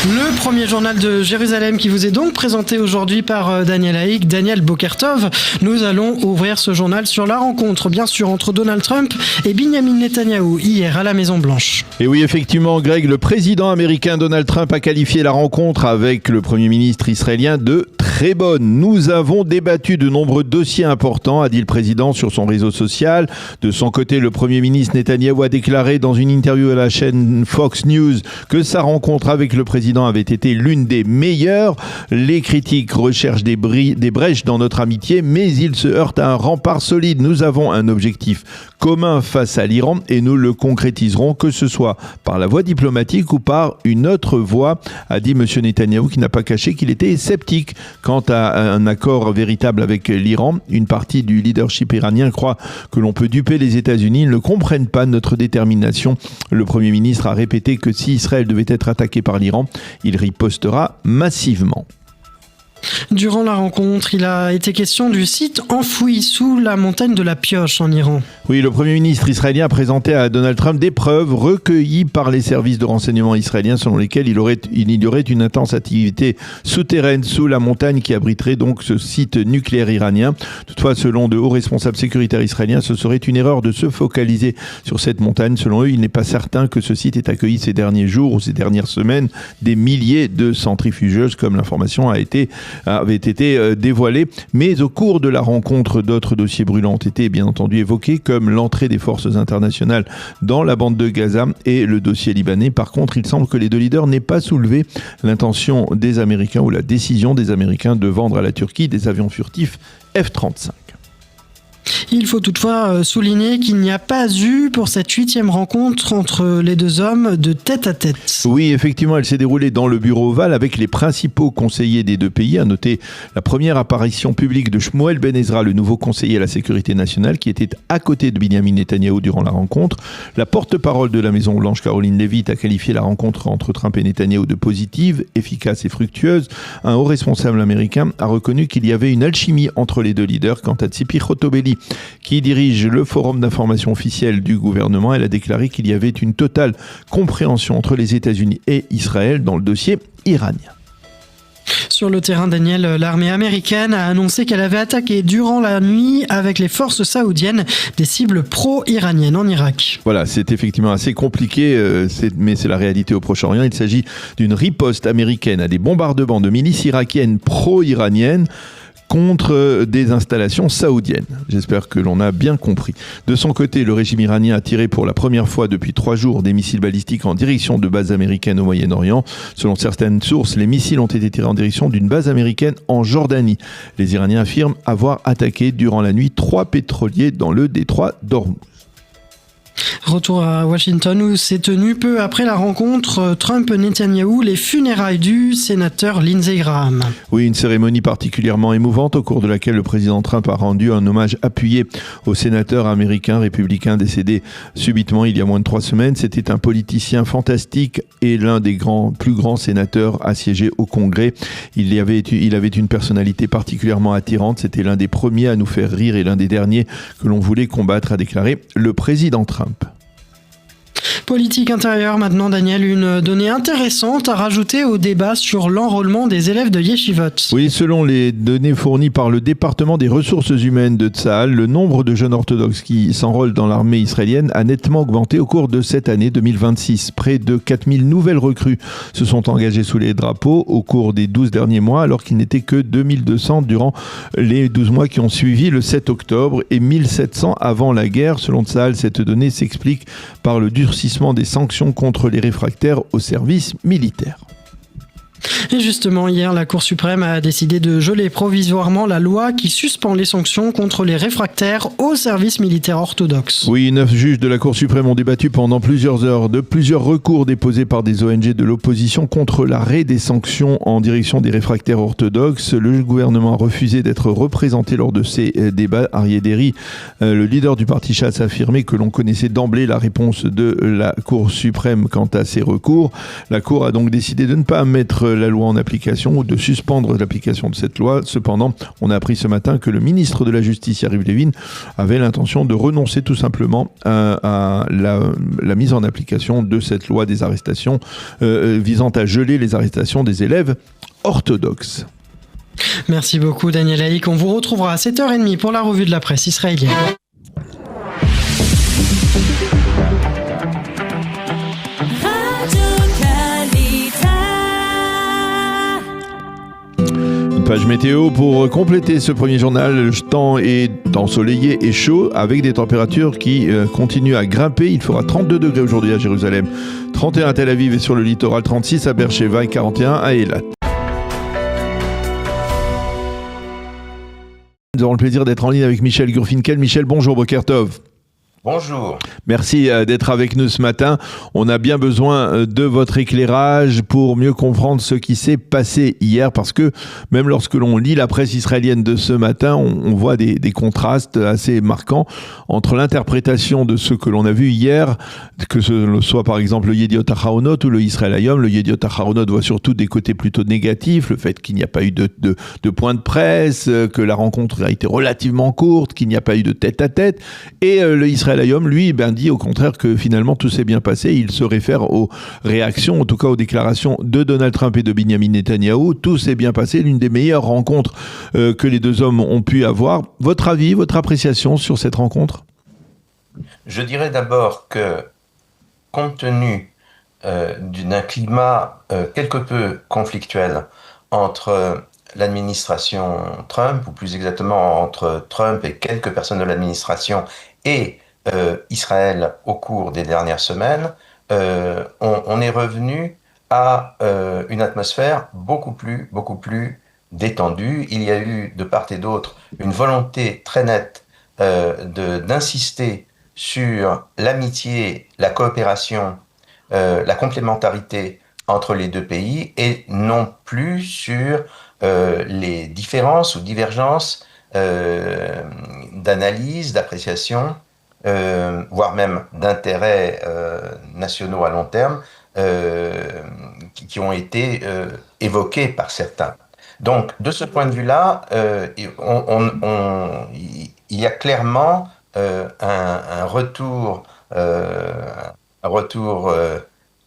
Le premier journal de Jérusalem qui vous est donc présenté aujourd'hui par Daniel Haïk, Daniel Bokertov. Nous allons ouvrir ce journal sur la rencontre, bien sûr, entre Donald Trump et Benjamin Netanyahou hier à la Maison-Blanche. Et oui, effectivement, Greg, le président américain Donald Trump a qualifié la rencontre avec le premier ministre israélien de très bonne. Nous avons débattu de nombreux dossiers importants, a dit le président sur son réseau social. De son côté, le premier ministre Netanyahou a déclaré dans une interview à la chaîne Fox News que sa rencontre avec le président avait été l'une des meilleures. Les critiques recherchent des brèches dans notre amitié, mais ils se heurtent à un rempart solide. Nous avons un objectif commun face à l'Iran et nous le concrétiserons, que ce soit par la voie diplomatique ou par une autre voie, a dit M. Netanyahou, qui n'a pas caché qu'il était sceptique quant à un accord véritable avec l'Iran. Une partie du leadership iranien croit que l'on peut duper les États-Unis. Ils ne comprennent pas notre détermination. Le Premier ministre a répété que si Israël devait être attaqué par l'Iran, il ripostera massivement. Durant la rencontre, il a été question du site enfoui sous la montagne de la Pioche en Iran. Oui, le Premier ministre israélien a présenté à Donald Trump des preuves recueillies par les services de renseignement israéliens selon lesquelles il y aurait une intense activité souterraine sous la montagne qui abriterait donc ce site nucléaire iranien. Toutefois, selon de hauts responsables sécuritaires israéliens, ce serait une erreur de se focaliser sur cette montagne. Selon eux, il n'est pas certain que ce site ait accueilli ces derniers jours ou ces dernières semaines des milliers de centrifugeuses, comme l'information avait été dévoilée. Mais au cours de la rencontre, d'autres dossiers brûlants ont été bien entendu évoqués, comme l'entrée des forces internationales dans la bande de Gaza et le dossier libanais. Par contre, il semble que les deux leaders n'aient pas soulevé l'intention des Américains ou la décision des Américains de vendre à la Turquie des avions furtifs F-35. Il faut toutefois souligner qu'il n'y a pas eu pour cette 8e rencontre entre les deux hommes de tête à tête. Oui, effectivement, elle s'est déroulée dans le bureau ovale avec les principaux conseillers des deux pays. À noter la première apparition publique de Shmuel Ben Ezra, le nouveau conseiller à la sécurité nationale, qui était à côté de Benjamin Netanyahou durant la rencontre. La porte-parole de la Maison-Blanche, Caroline Leavitt, a qualifié la rencontre entre Trump et Netanyahou de positive, efficace et fructueuse. Un haut responsable américain a reconnu qu'il y avait une alchimie entre les deux leaders. Quant à Tzipi Hotobelli, qui dirige le forum d'information officiel du gouvernement, elle a déclaré qu'il y avait une totale compréhension entre les États-Unis et Israël dans le dossier iranien. Sur le terrain, Daniel, l'armée américaine a annoncé qu'elle avait attaqué durant la nuit avec les forces saoudiennes des cibles pro-iraniennes en Irak. Voilà, c'est effectivement assez compliqué, mais c'est la réalité au Proche-Orient. Il s'agit d'une riposte américaine à des bombardements de milices irakiennes pro-iraniennes contre des installations saoudiennes. J'espère que l'on a bien compris. De son côté, le régime iranien a tiré pour la première fois depuis 3 jours des missiles balistiques en direction de bases américaines au Moyen-Orient. Selon certaines sources, les missiles ont été tirés en direction d'une base américaine en Jordanie. Les Iraniens affirment avoir attaqué durant la nuit 3 pétroliers dans le détroit d'Ormuz. Retour à Washington où s'est tenu peu après la rencontre Trump-Netanyahou les funérailles du sénateur Lindsey Graham. Oui, une cérémonie particulièrement émouvante au cours de laquelle le président Trump a rendu un hommage appuyé au sénateur américain républicain décédé subitement il y a moins de 3 semaines. C'était un politicien fantastique et l'un des plus grands sénateurs assiégés au Congrès. Il avait une personnalité particulièrement attirante. C'était l'un des premiers à nous faire rire et l'un des derniers que l'on voulait combattre, a déclaré le président Trump. Politique intérieure maintenant, Daniel, une donnée intéressante à rajouter au débat sur l'enrôlement des élèves de Yeshivot. Oui, selon les données fournies par le département des ressources humaines de Tsahal, le nombre de jeunes orthodoxes qui s'enrôlent dans l'armée israélienne a nettement augmenté au cours de cette année 2026. Près de 4000 nouvelles recrues se sont engagées sous les drapeaux au cours des 12 derniers mois, alors qu'il n'était que 2200 durant les 12 mois qui ont suivi le 7 octobre et 1700 avant la guerre. Selon Tsahal, cette donnée s'explique par le durcissement des sanctions contre les réfractaires au service militaire. Et justement, hier, la Cour suprême a décidé de geler provisoirement la loi qui suspend les sanctions contre les réfractaires au service militaire orthodoxe. Oui, 9 juges de la Cour suprême ont débattu pendant plusieurs heures de plusieurs recours déposés par des ONG de l'opposition contre l'arrêt des sanctions en direction des réfractaires orthodoxes. Le gouvernement a refusé d'être représenté lors de ces débats. Aryeh Deri, le leader du parti Chasse, a affirmé que l'on connaissait d'emblée la réponse de la Cour suprême quant à ces recours. La Cour a donc décidé de ne pas mettre la loi loi en application ou de suspendre l'application de cette loi. Cependant, on a appris ce matin que le ministre de la Justice, Yariv Levin, avait l'intention de renoncer tout simplement à la mise en application de cette loi des arrestations visant à geler les arrestations des élèves orthodoxes. Merci beaucoup Daniel Haïk. On vous retrouvera à 7h30 pour la revue de la presse israélienne. Page météo pour compléter ce premier journal. Le temps est ensoleillé et chaud avec des températures qui continuent à grimper. Il fera 32 degrés aujourd'hui à Jérusalem, 31 à Tel Aviv et sur le littoral, 36 à Beersheva et 41 à Eilat. Nous aurons le plaisir d'être en ligne avec Michel Gurfinkel. Michel, bonjour, Boker Tov. Bonjour. Merci d'être avec nous ce matin. On a bien besoin de votre éclairage pour mieux comprendre ce qui s'est passé hier, parce que même lorsque l'on lit la presse israélienne de ce matin, on voit des contrastes assez marquants entre l'interprétation de ce que l'on a vu hier, que ce soit par exemple le Yediot Aharonot ou le Israël Hayom. Le Yediot Aharonot voit surtout des côtés plutôt négatifs, le fait qu'il n'y a pas eu de point de presse, que la rencontre a été relativement courte, qu'il n'y a pas eu de tête-à-tête, et le Israël Hayom, lui, dit au contraire que finalement tout s'est bien passé. Il se réfère aux réactions, en tout cas aux déclarations de Donald Trump et de Binyamin Netanyahou. Tout s'est bien passé, l'une des meilleures rencontres que les deux hommes ont pu avoir. Votre avis, votre appréciation sur cette rencontre ? Je dirais d'abord que, compte tenu d'un climat quelque peu conflictuel entre l'administration Trump, ou plus exactement entre Trump et quelques personnes de l'administration, et Israël au cours des dernières semaines, on est revenu à une atmosphère beaucoup plus détendue. Il y a eu de part et d'autre une volonté très nette d'insister sur l'amitié, la coopération, la complémentarité entre les deux pays, et non plus sur les différences ou divergences d'analyse, d'appréciation, voire même d'intérêts nationaux à long terme, qui ont été évoqués par certains. Donc, de ce point de vue-là, il y a clairement un retour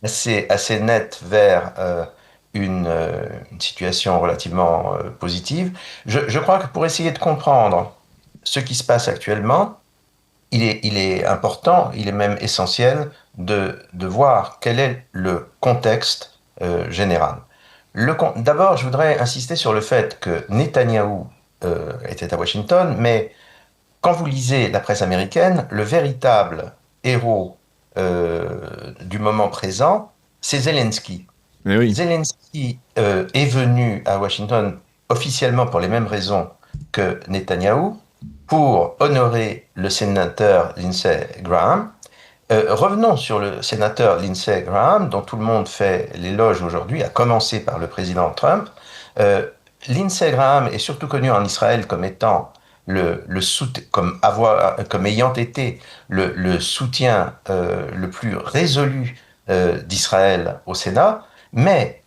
assez net vers une situation relativement positive. Je crois que pour essayer de comprendre ce qui se passe actuellement, il est important, il est même essentiel de voir quel est le contexte général. D'abord, je voudrais insister sur le fait que Netanyahou était à Washington, mais quand vous lisez la presse américaine, le véritable héros du moment présent, c'est Zelensky. Mais oui. Zelensky est venu à Washington officiellement pour les mêmes raisons que Netanyahou, pour honorer le sénateur Lindsey Graham. Revenons sur le sénateur Lindsey Graham, dont tout le monde fait l'éloge aujourd'hui, à commencer par le président Trump. Lindsey Graham est surtout connu en Israël comme étant comme ayant été le soutien le plus résolu d'Israël au Sénat, mais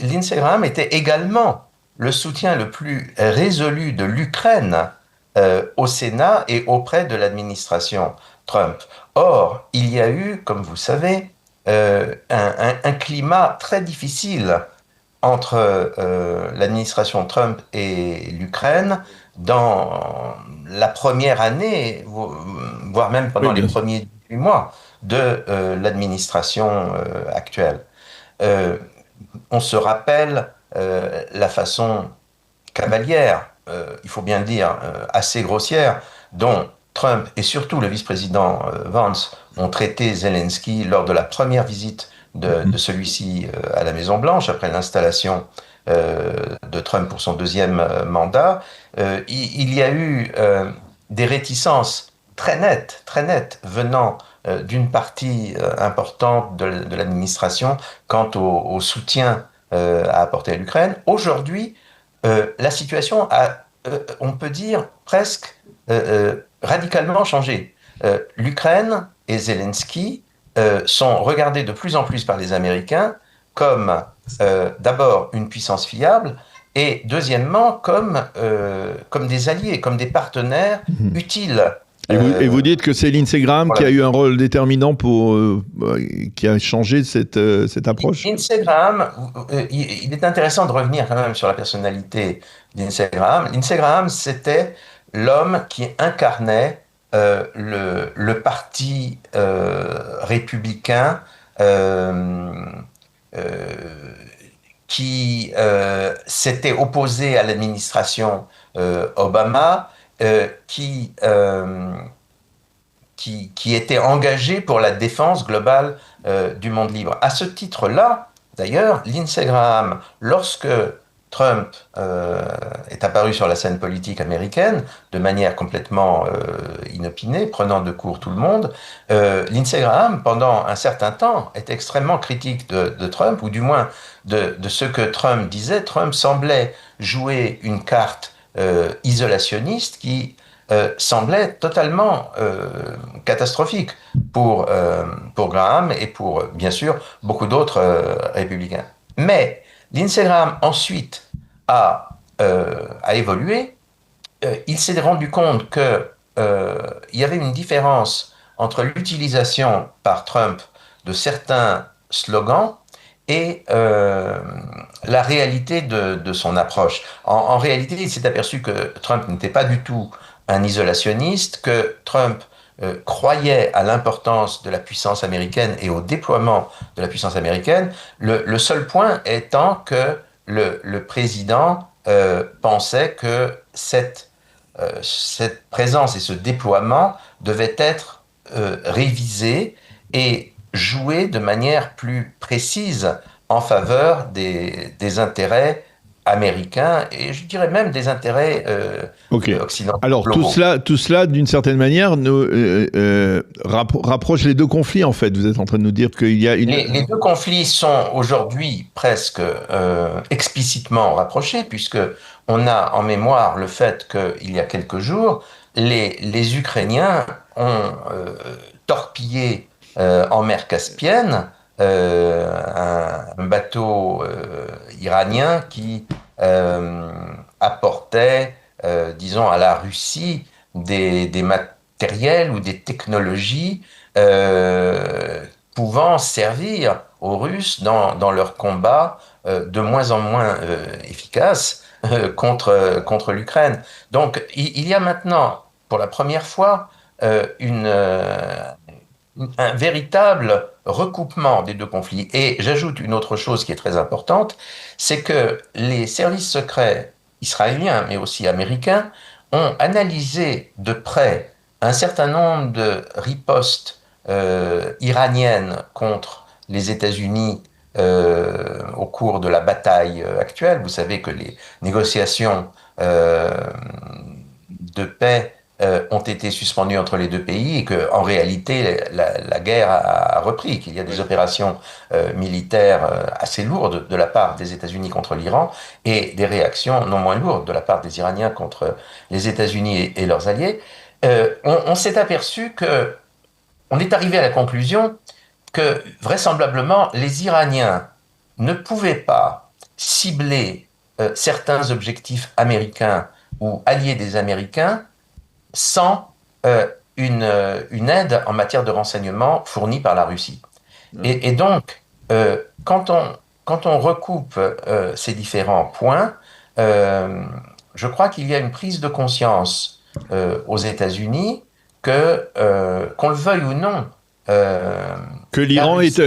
Lindsey Graham était également le soutien le plus résolu de l'Ukraine au Sénat et auprès de l'administration Trump. Or, il y a eu, comme vous savez, un climat très difficile entre l'administration Trump et l'Ukraine dans la première année, voire même pendant les premiers 18 mois de l'administration actuelle. On se rappelle la façon cavalière, il faut bien le dire, assez grossière, dont Trump et surtout le vice-président Vance ont traité Zelensky lors de la première visite de celui-ci à la Maison-Blanche, après l'installation de Trump pour son deuxième mandat. Il y a eu des réticences très nettes venant d'une partie importante de l'administration quant au soutien à apporter à l'Ukraine. Aujourd'hui, la situation a, on peut dire, presque radicalement changé. L'Ukraine et Zelensky sont regardés de plus en plus par les Américains comme d'abord une puissance fiable et deuxièmement comme des alliés, comme des partenaires utiles. Et vous dites que c'est Lindsey Graham qui a eu un rôle déterminant qui a changé cette approche. Lindsey Graham, il est intéressant de revenir quand même sur la personnalité d'Lindsey Graham. Lindsey Graham, c'était l'homme qui incarnait le parti républicain qui s'était opposé à l'administration Obama, qui était engagé pour la défense globale du monde libre. À ce titre-là, d'ailleurs, Lindsey Graham, lorsque Trump est apparu sur la scène politique américaine de manière complètement inopinée, prenant de court tout le monde, Lindsey Graham, pendant un certain temps, était extrêmement critique de Trump, ou du moins de ce que Trump disait. Trump semblait jouer une carte isolationniste qui semblait totalement catastrophique pour Graham et pour, bien sûr, beaucoup d'autres républicains. Mais Lindsey Graham, ensuite, a évolué. Il s'est rendu compte qu'il y avait une différence entre l'utilisation par Trump de certains slogans et la réalité de son approche. En réalité, il s'est aperçu que Trump n'était pas du tout un isolationniste, que Trump croyait à l'importance de la puissance américaine et au déploiement de la puissance américaine, le seul point étant que le président pensait que cette présence et ce déploiement devaient être révisés et joués de manière plus précise en faveur des intérêts américains et je dirais même des intérêts occidentaux. Alors tout cela d'une certaine manière nous rapproche les deux conflits en fait. Vous êtes en train de nous dire qu'il y a une... Les deux conflits sont aujourd'hui presque explicitement rapprochés puisque on a en mémoire le fait qu'il y a quelques jours les Ukrainiens ont torpillé en mer Caspienne un bateau iranien qui apportait, disons, à la Russie des matériels ou des technologies pouvant servir aux Russes dans leur combat de moins en moins efficace contre l'Ukraine. Donc il y a maintenant, pour la première fois, un véritable recoupement des deux conflits. Et j'ajoute une autre chose qui est très importante, c'est que les services secrets israéliens, mais aussi américains, ont analysé de près un certain nombre de ripostes iraniennes contre les États-Unis au cours de la bataille actuelle. Vous savez que les négociations de paix ont été suspendus entre les deux pays et qu'en réalité la guerre a repris, qu'il y a des opérations militaires assez lourdes de la part des États-Unis contre l'Iran et des réactions non moins lourdes de la part des Iraniens contre les États-Unis et leurs alliés. On s'est aperçu on est arrivé à la conclusion que vraisemblablement les Iraniens ne pouvaient pas cibler certains objectifs américains ou alliés des Américains sans une aide en matière de renseignement fournie par la Russie. Et donc, quand on recoupe ces différents points, je crois qu'il y a une prise de conscience aux États-Unis qu'on le veuille ou non, que l'Iran est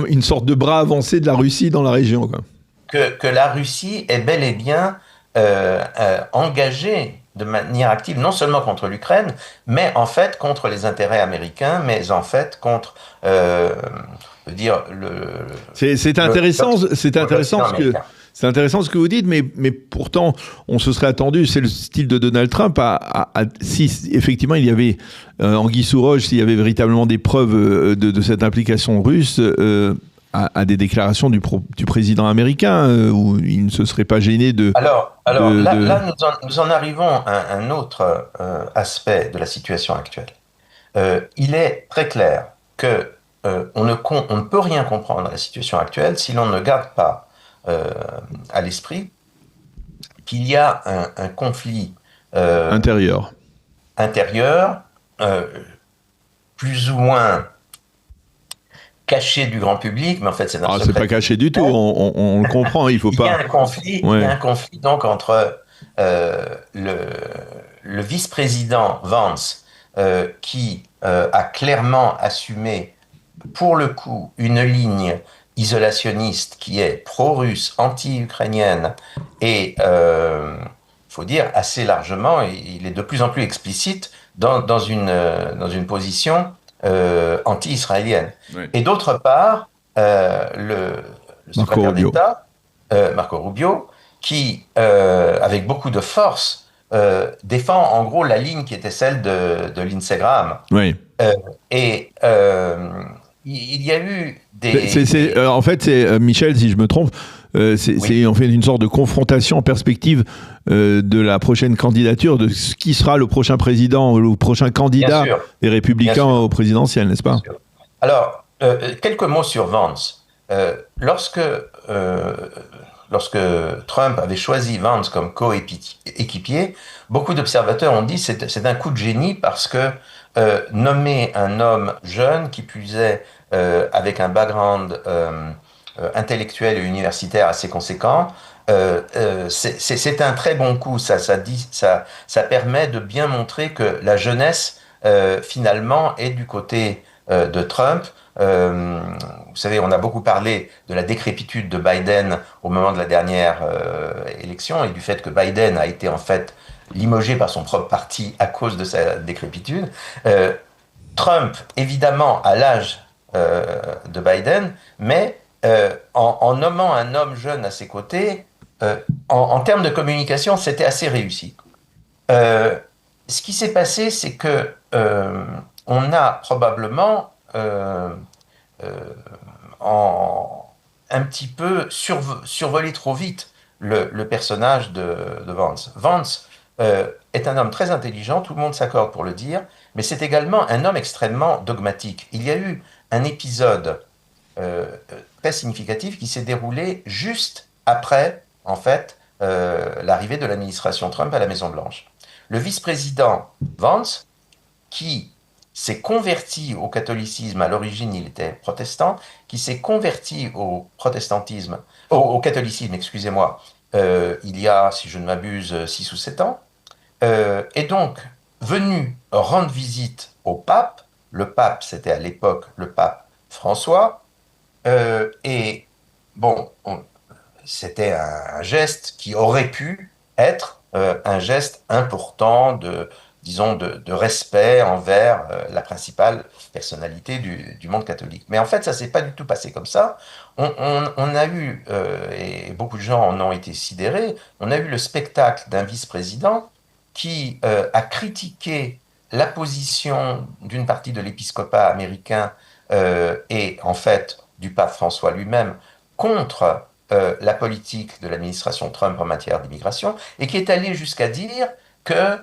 une sorte de bras avancé de la Russie dans la région, quoi. Que la Russie est bel et bien engagée de manière active, non seulement contre l'Ukraine, mais en fait contre les intérêts américains, mais en fait contre, c'est intéressant ce que vous dites, mais pourtant, on se serait attendu, c'est le style de Donald Trump, si effectivement il y avait anguille sous roche, s'il y avait véritablement des preuves de cette implication russe, à des déclarations du président américain, où il ne se serait pas gêné de... Là, nous en arrivons à un autre aspect de la situation actuelle. Il est très clair que on ne peut rien comprendre à la situation actuelle si l'on ne garde pas à l'esprit qu'il y a un conflit intérieur, plus ou moins caché du grand public, mais en fait c'est un secret. C'est pas caché du tout, on le comprend, il faut pas... Il y a un conflit donc entre le vice-président Vance, qui a clairement assumé, pour le coup, une ligne isolationniste qui est pro-russe, anti-ukrainienne, et, faut dire, assez largement, il est de plus en plus explicite dans une position anti-israélienne. Oui. Et d'autre part, le secrétaire d'État, Marco Rubio, qui, avec beaucoup de force, défend en gros la ligne qui était celle de Lindsey Graham. Oui. Il y a eu des... en fait, c'est Michel, si je me trompe, c'est en fait une sorte de confrontation en perspective de la prochaine candidature, de ce qui sera le prochain président ou le prochain candidat des Républicains au présidentiel, n'est-ce pas? Alors, quelques mots sur Vance. Lorsque Trump avait choisi Vance comme coéquipier, beaucoup d'observateurs ont dit que c'est un coup de génie parce que nommer un homme jeune qui plus est avec un background intellectuel et universitaire assez conséquent, c'est un très bon coup. Ça permet de bien montrer que la jeunesse finalement est du côté de Trump. Vous savez, on a beaucoup parlé de la décrépitude de Biden au moment de la dernière élection et du fait que Biden a été en fait limogé par son propre parti à cause de sa décrépitude. Trump, évidemment, a l'âge de Biden, mais en nommant un homme jeune à ses côtés, en termes de communication, c'était assez réussi. Ce qui s'est passé, c'est que on a probablement un petit peu survolé trop vite le personnage de Vance. Vance est un homme très intelligent, tout le monde s'accorde pour le dire, mais c'est également un homme extrêmement dogmatique. Il y a eu un épisode très significatif qui s'est déroulé juste après, en fait, l'arrivée de l'administration Trump à la Maison-Blanche. Le vice-président Vance, qui s'est converti au catholicisme, à l'origine il était protestant, qui s'est converti au catholicisme, excusez-moi, il y a, si je ne m'abuse, 6 ou 7 ans, est donc venu rendre visite au pape. Le pape, c'était à l'époque le pape François, et bon, c'était un geste qui aurait pu être un geste important de respect envers la principale personnalité du monde catholique. Mais en fait, ça ne s'est pas du tout passé comme ça. On a eu, et beaucoup de gens en ont été sidérés, on a eu le spectacle d'un vice-président qui a critiqué la position d'une partie de l'épiscopat américain et en fait du pape François lui-même contre la politique de l'administration Trump en matière d'immigration, et qui est allé jusqu'à dire que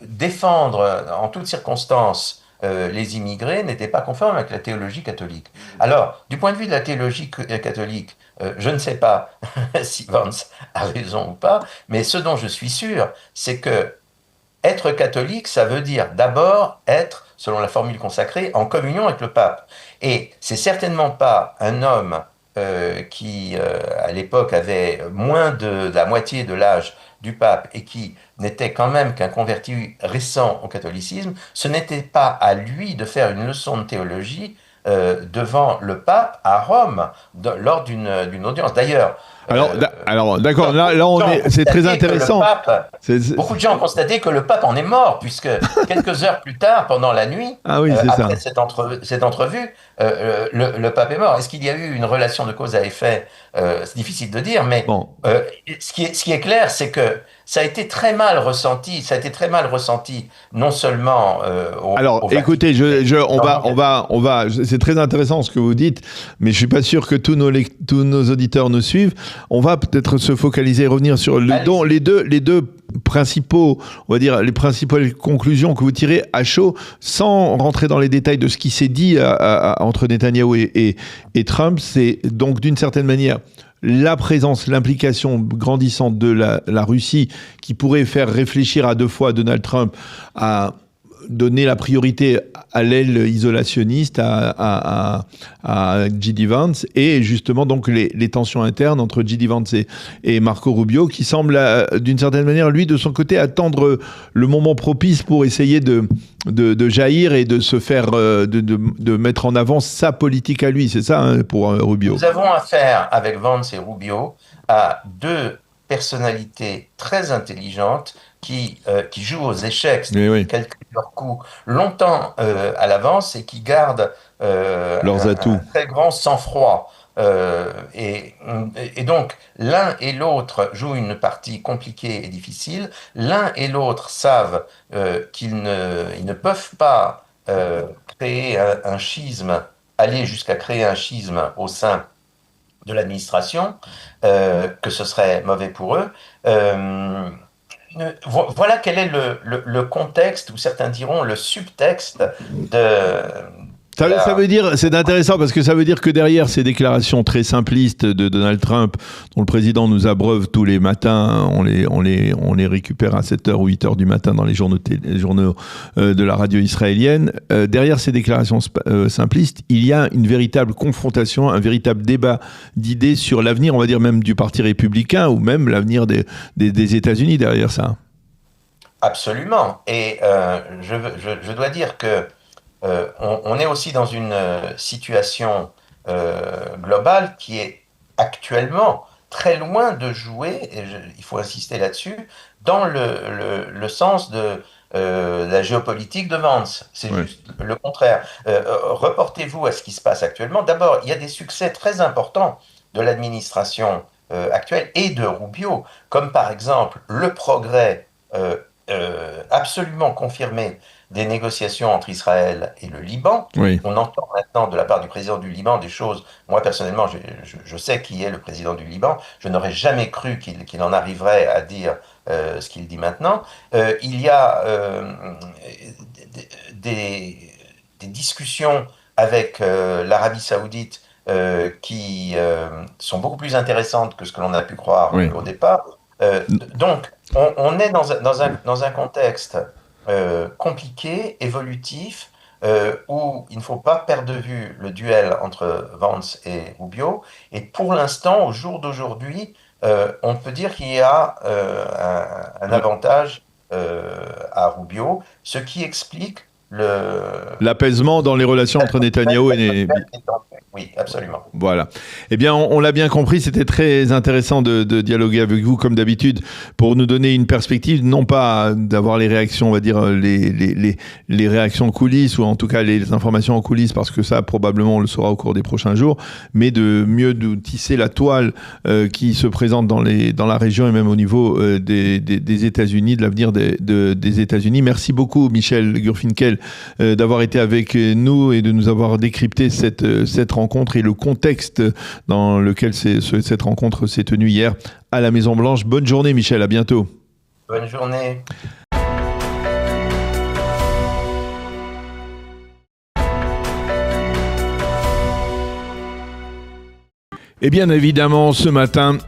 défendre en toutes circonstances les immigrés n'était pas conforme avec la théologie catholique. Alors, du point de vue de la théologie catholique, je ne sais pas si Vance a raison ou pas, mais ce dont je suis sûr, c'est que être catholique, ça veut dire d'abord être, selon la formule consacrée, en communion avec le pape. Et c'est certainement pas un homme qui, à l'époque, avait moins de la moitié de l'âge du pape et qui n'était quand même qu'un converti récent au catholicisme. Ce n'était pas à lui de faire une leçon de théologie devant le pape à Rome lors d'une audience. D'ailleurs, alors d'accord, là c'est très intéressant. Beaucoup de gens ont constaté que le pape en est mort, puisque quelques heures plus tard, pendant la nuit, après cette entrevue, le pape est mort. Est-ce qu'il y a eu une relation de cause à effet? C'est difficile de dire, mais bon. Ce qui est clair, c'est que ça a été très mal ressenti. Ça a été très mal ressenti, non seulement Alors, écoutez, on va. C'est très intéressant ce que vous dites, mais je suis pas sûr que tous nos auditeurs nous suivent. On va peut-être se focaliser, revenir sur les deux principaux, on va dire, les principales conclusions que vous tirez à chaud, sans rentrer dans les détails de ce qui s'est dit entre Netanyahou et Trump, c'est donc d'une certaine manière la présence, l'implication grandissante de la Russie qui pourrait faire réfléchir à deux fois Donald Trump à donner la priorité à l'aile isolationniste, à J.D. Vance, et justement donc les tensions internes entre J.D. Vance et Marco Rubio, qui semble d'une certaine manière, lui, de son côté, attendre le moment propice pour essayer de jaillir et de se faire, de mettre en avant sa politique à lui. C'est ça, hein, pour Rubio. Nous avons affaire, avec Vance et Rubio, à deux personnalités très intelligentes qui jouent aux échecs, qui calculent leurs coups longtemps à l'avance et qui gardent leurs atouts. Un très grand sang-froid. Et donc, l'un et l'autre jouent une partie compliquée et difficile. L'un et l'autre savent qu'ils ne peuvent pas créer un schisme, aller jusqu'à créer un schisme au sein de l'administration, que ce serait mauvais pour eux. Voilà quel est le contexte, ou certains diront le subtexte de... Ça veut dire, c'est intéressant parce que ça veut dire que derrière ces déclarations très simplistes de Donald Trump, dont le président nous abreuve tous les matins, on les récupère à 7h ou 8h du matin dans les journaux de la radio israélienne, derrière ces déclarations simplistes, il y a une véritable confrontation, un véritable débat d'idées sur l'avenir, on va dire même du Parti républicain, ou même l'avenir des États-Unis derrière ça. Absolument. Et je dois dire que on est aussi dans une situation globale qui est actuellement très loin de jouer, et il faut insister là-dessus, dans le sens de la géopolitique de Vance. C'est juste le contraire. Reportez-vous à ce qui se passe actuellement. D'abord, il y a des succès très importants de l'administration actuelle et de Rubio, comme par exemple le progrès absolument confirmé des négociations entre Israël et le Liban. Oui. On entend maintenant de la part du président du Liban des choses. Moi, personnellement, je sais qui est le président du Liban. Je n'aurais jamais cru qu'il en arriverait à dire ce qu'il dit maintenant. Il y a des discussions avec l'Arabie Saoudite qui sont beaucoup plus intéressantes que ce que l'on a pu croire au départ. Donc, on est dans un contexte compliqué, évolutif, où il ne faut pas perdre de vue le duel entre Vance et Rubio. Et pour l'instant, au jour d'aujourd'hui, on peut dire qu'il y a un avantage à Rubio, ce qui explique l'apaisement dans les relations entre Netanyahou et... Oui, absolument. Voilà. Eh bien, on l'a bien compris, c'était très intéressant de dialoguer avec vous, comme d'habitude, pour nous donner une perspective, non pas d'avoir les réactions, on va dire, les réactions coulisses, ou en tout cas les informations en coulisses, parce que ça, probablement, on le saura au cours des prochains jours, mais de mieux tisser la toile qui se présente dans la région et même au niveau des États-Unis, de l'avenir des États-Unis. Merci beaucoup, Michel Gurfinkel, d'avoir été avec nous et de nous avoir décrypté cette rencontre et le contexte dans lequel cette rencontre s'est tenue hier à la Maison-Blanche. Bonne journée, Michel, à bientôt. Bonne journée. Et bien évidemment, ce matin,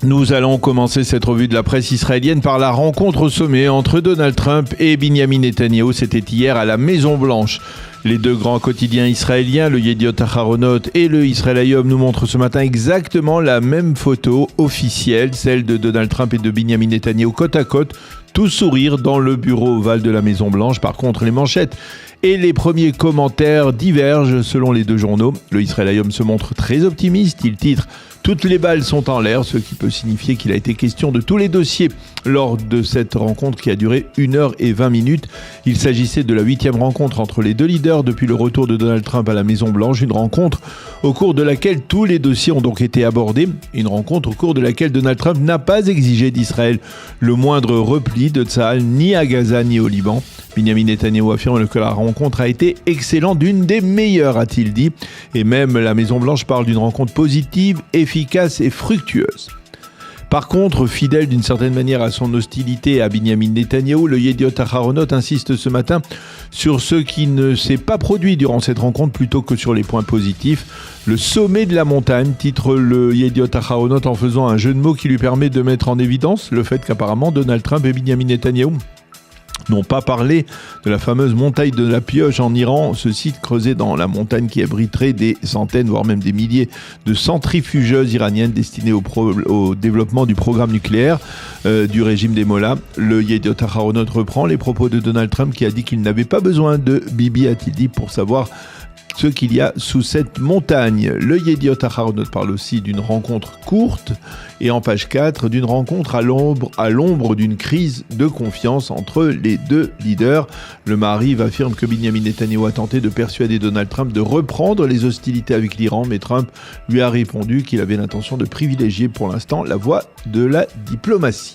nous allons commencer cette revue de la presse israélienne par la rencontre au sommet entre Donald Trump et Binyamin Netanyahou. C'était hier à la Maison-Blanche. Les deux grands quotidiens israéliens, le Yediot Aharonot et le Israel Hayom, nous montrent ce matin exactement la même photo officielle, celle de Donald Trump et de Binyamin Netanyahou côte à côte, tous sourire dans le bureau ovale de la Maison-Blanche. Par contre, les manchettes et les premiers commentaires divergent selon les deux journaux. Le Israel Hayom se montre très optimiste. Il titre « Toutes les balles sont en l'air », ce qui peut signifier qu'il a été question de tous les dossiers lors de cette rencontre qui a duré 1h20. Il s'agissait de la 8e rencontre entre les deux leaders depuis le retour de Donald Trump à la Maison-Blanche. Une rencontre au cours de laquelle tous les dossiers ont donc été abordés. Une rencontre au cours de laquelle Donald Trump n'a pas exigé d'Israël le moindre repli de Tsahal, ni à Gaza ni au Liban. Binyamin Netanyahou affirme que la rencontre a été excellente, d'une des meilleures, a-t-il dit. Et même la Maison-Blanche parle d'une rencontre positive, efficace et fructueuse. Par contre, fidèle d'une certaine manière à son hostilité à Binyamin Netanyahou, le Yediot Aharonot insiste ce matin sur ce qui ne s'est pas produit durant cette rencontre plutôt que sur les points positifs. Le sommet de la montagne, titre le Yediot Aharonot en faisant un jeu de mots qui lui permet de mettre en évidence le fait qu'apparemment Donald Trump et Binyamin Netanyahou n'ont pas parlé de la fameuse montagne de la Pioche en Iran, ce site creusé dans la montagne qui abriterait des centaines, voire même des milliers de centrifugeuses iraniennes destinées au développement du programme nucléaire du régime des Mollahs. Le Yediot Aharonot reprend les propos de Donald Trump qui a dit qu'il n'avait pas besoin de Bibi, a-t-il dit, pour savoir ce qu'il y a sous cette montagne. Le Yediot Aharonot parle aussi d'une rencontre courte et en page 4, d'une rencontre à l'ombre d'une crise de confiance entre les deux leaders. Le Maariv affirme que Binyamin Netanyahou a tenté de persuader Donald Trump de reprendre les hostilités avec l'Iran, mais Trump lui a répondu qu'il avait l'intention de privilégier pour l'instant la voie de la diplomatie.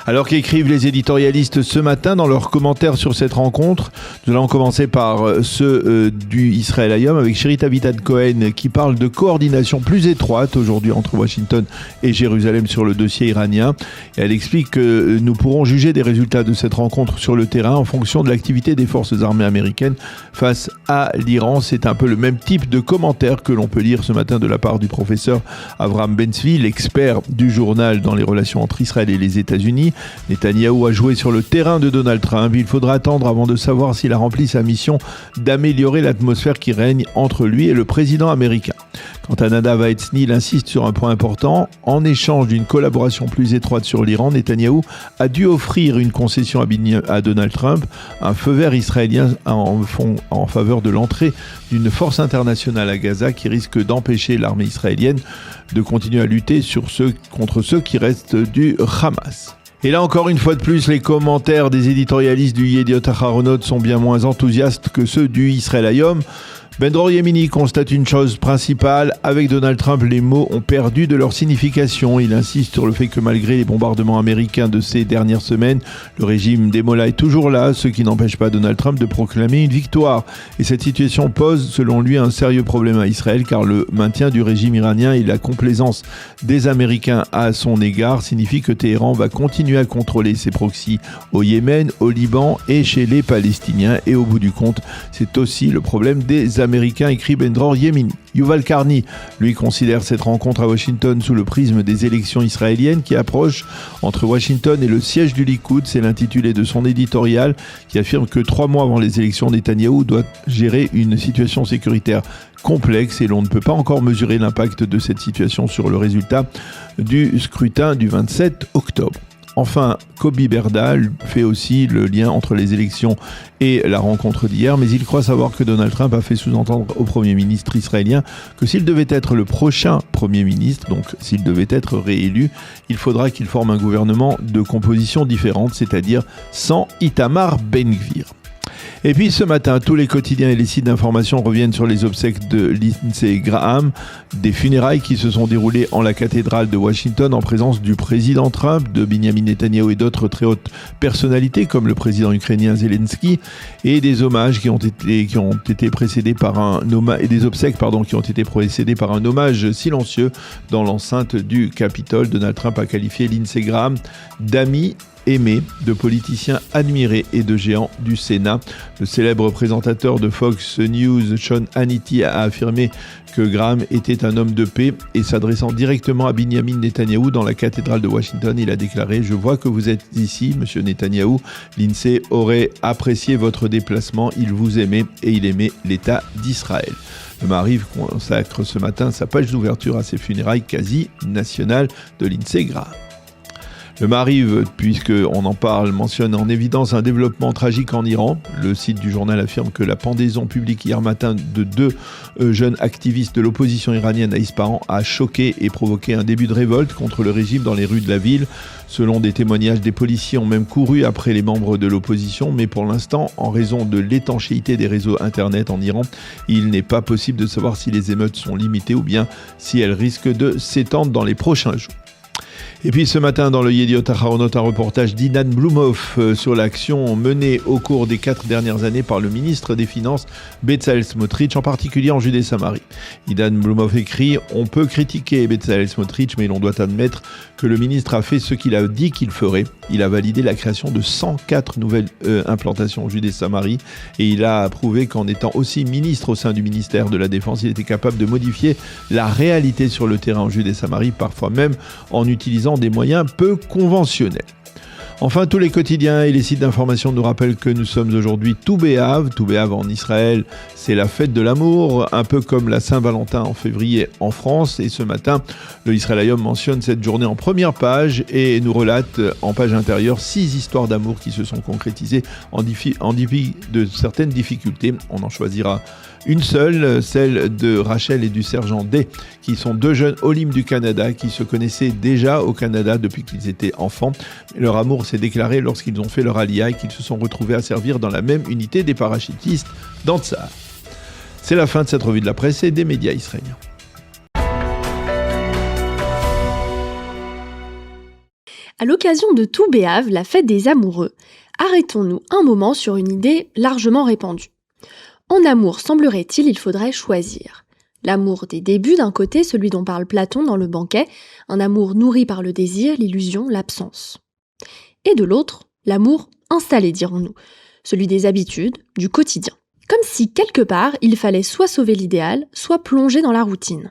Alors qu'écrivent les éditorialistes ce matin dans leurs commentaires sur cette rencontre, nous allons commencer par ceux du Israël Hayom avec Sherrit Avital Cohen qui parle de coordination plus étroite aujourd'hui entre Washington et Jérusalem sur le dossier iranien. Et elle explique que nous pourrons juger des résultats de cette rencontre sur le terrain en fonction de l'activité des forces armées américaines face à l'Iran. C'est un peu le même type de commentaire que l'on peut lire ce matin de la part du professeur Avraham Ben-Tzvi, l'expert du journal dans les relations entre Israël et les États-Unis. Netanyahou a joué sur le terrain de Donald Trump. Il faudra attendre avant de savoir s'il a rempli sa mission d'améliorer l'atmosphère qui règne entre lui et le président américain. Quant à Nadav Haetzni, il insiste sur un point important. En échange d'une collaboration plus étroite sur l'Iran, Netanyahou a dû offrir une concession à Donald Trump, un feu vert israélien en faveur de l'entrée d'une force internationale à Gaza qui risque d'empêcher l'armée israélienne de continuer à lutter contre ceux qui restent du Hamas. Et là encore une fois de plus, les commentaires des éditorialistes du Yediot Aharonot sont bien moins enthousiastes que ceux du Israël Hayom. Ben-Dror Yemini constate une chose principale, avec Donald Trump, les mots ont perdu de leur signification. Il insiste sur le fait que malgré les bombardements américains de ces dernières semaines, le régime des Mollahs est toujours là, ce qui n'empêche pas Donald Trump de proclamer une victoire. Et cette situation pose, selon lui, un sérieux problème à Israël, car le maintien du régime iranien et la complaisance des Américains à son égard signifie que Téhéran va continuer à contrôler ses proxys au Yémen, au Liban et chez les Palestiniens. Et au bout du compte, c'est aussi le problème des Américain, écrit Ben-Dror Yemini. Yuval Karni, lui, considère cette rencontre à Washington sous le prisme des élections israéliennes qui approchent entre Washington et le siège du Likoud. C'est l'intitulé de son éditorial qui affirme que 3 mois avant les élections, Netanyahou doit gérer une situation sécuritaire complexe et l'on ne peut pas encore mesurer l'impact de cette situation sur le résultat du scrutin du 27 octobre. Enfin, Kobi Berda fait aussi le lien entre les élections et la rencontre d'hier, mais il croit savoir que Donald Trump a fait sous-entendre au Premier ministre israélien que s'il devait être le prochain Premier ministre, donc s'il devait être réélu, il faudra qu'il forme un gouvernement de composition différente, c'est-à-dire sans Itamar Ben-Gvir. Et puis ce matin, tous les quotidiens et les sites d'information reviennent sur les obsèques de Lindsey Graham, des funérailles qui se sont déroulées en la cathédrale de Washington en présence du président Trump, de Binyamin Netanyahou et d'autres très hautes personnalités comme le président ukrainien Zelensky, et des hommages qui ont été précédés par des obsèques qui ont été précédés par un hommage silencieux dans l'enceinte du Capitole. Donald Trump a qualifié Lindsey Graham d'ami aimé, de politicien admiré et de géant du Sénat. Le célèbre présentateur de Fox News, Sean Hannity, a affirmé que Graham était un homme de paix et s'adressant directement à Binyamin Netanyahou dans la cathédrale de Washington, il a déclaré « Je vois que vous êtes ici, monsieur Netanyahou. Lindsey aurait apprécié votre déplacement, il vous aimait et il aimait l'État d'Israël ». Le Maariv consacre ce matin sa page d'ouverture à ces funérailles quasi nationales de Lindsey Graham. Le Maariv, puisqu'on en parle, mentionne en évidence un développement tragique en Iran. Le site du journal affirme que la pendaison publique hier matin de 2 jeunes activistes de l'opposition iranienne à Ispahan a choqué et provoqué un début de révolte contre le régime dans les rues de la ville. Selon des témoignages, des policiers ont même couru après les membres de l'opposition, mais pour l'instant, en raison de l'étanchéité des réseaux Internet en Iran, il n'est pas possible de savoir si les émeutes sont limitées ou bien si elles risquent de s'étendre dans les prochains jours. Et puis ce matin, dans le Yediot Aharonot, un reportage d'Idan Blumhoff sur l'action menée au cours des 4 dernières années par le ministre des Finances, Bezalel Smotrich, en particulier en Judée-Samarie. Idan Blumhoff écrit « On peut critiquer Bezalel Smotrich, mais l'on doit admettre que le ministre a fait ce qu'il a dit qu'il ferait. Il a validé la création de 104 nouvelles implantations en Judée-Samarie et il a prouvé qu'en étant aussi ministre au sein du ministère de la Défense, il était capable de modifier la réalité sur le terrain en Judée-Samarie, parfois même en utilisant des moyens peu conventionnels. » Enfin, tous les quotidiens et les sites d'information nous rappellent que nous sommes aujourd'hui Tou B'Av. Tou B'Av en Israël, c'est la fête de l'amour, un peu comme la Saint-Valentin en février en France. Et ce matin, le Israël Hayom mentionne cette journée en première page et nous relate en page intérieure 6 histoires d'amour qui se sont concrétisées en dépit de certaines difficultés. On en choisira une seule, celle de Rachel et du sergent Day, qui sont 2 jeunes Olim du Canada qui se connaissaient déjà au Canada depuis qu'ils étaient enfants. Leur amour s'est déclaré lorsqu'ils ont fait leur aliyah et qu'ils se sont retrouvés à servir dans la même unité des parachutistes dans Tsahal. C'est la fin de cette revue de la presse et des médias israéliens. À l'occasion de Tou B'Av, la fête des amoureux, arrêtons-nous un moment sur une idée largement répandue. En amour, semblerait-il, il faudrait choisir. L'amour des débuts d'un côté, celui dont parle Platon dans le banquet, un amour nourri par le désir, l'illusion, l'absence. Et de l'autre, l'amour installé, dirons-nous, celui des habitudes, du quotidien. Comme si, quelque part, il fallait soit sauver l'idéal, soit plonger dans la routine.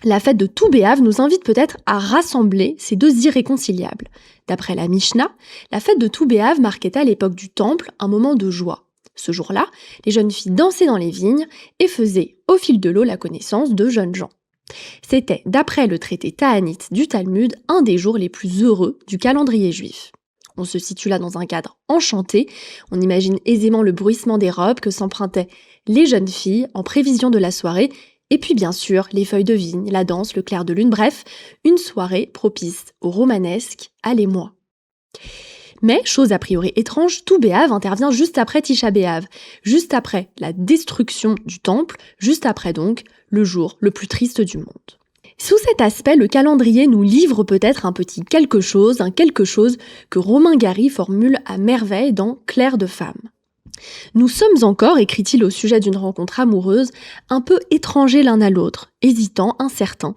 La fête de Tou B'Av nous invite peut-être à rassembler ces 2 irréconciliables. D'après la Mishnah, la fête de Tou B'Av marquait à l'époque du Temple un moment de joie. Ce jour-là, les jeunes filles dansaient dans les vignes et faisaient au fil de l'eau la connaissance de jeunes gens. C'était, d'après le traité Ta'anit du Talmud, un des jours les plus heureux du calendrier juif. On se situe là dans un cadre enchanté, on imagine aisément le bruissement des robes que s'empruntaient les jeunes filles en prévision de la soirée, et puis bien sûr les feuilles de vigne, la danse, le clair de lune, bref, une soirée propice au romanesque, à l'émoi. Mais, chose a priori étrange, Tou B'Av intervient juste après Tisha B'Av, juste après la destruction du temple, juste après donc le jour le plus triste du monde. Sous cet aspect, le calendrier nous livre peut-être un petit quelque chose, un quelque chose que Romain Gary formule à merveille dans Clair de femme. Nous sommes encore, écrit-il au sujet d'une rencontre amoureuse, un peu étrangers l'un à l'autre, hésitants, incertains.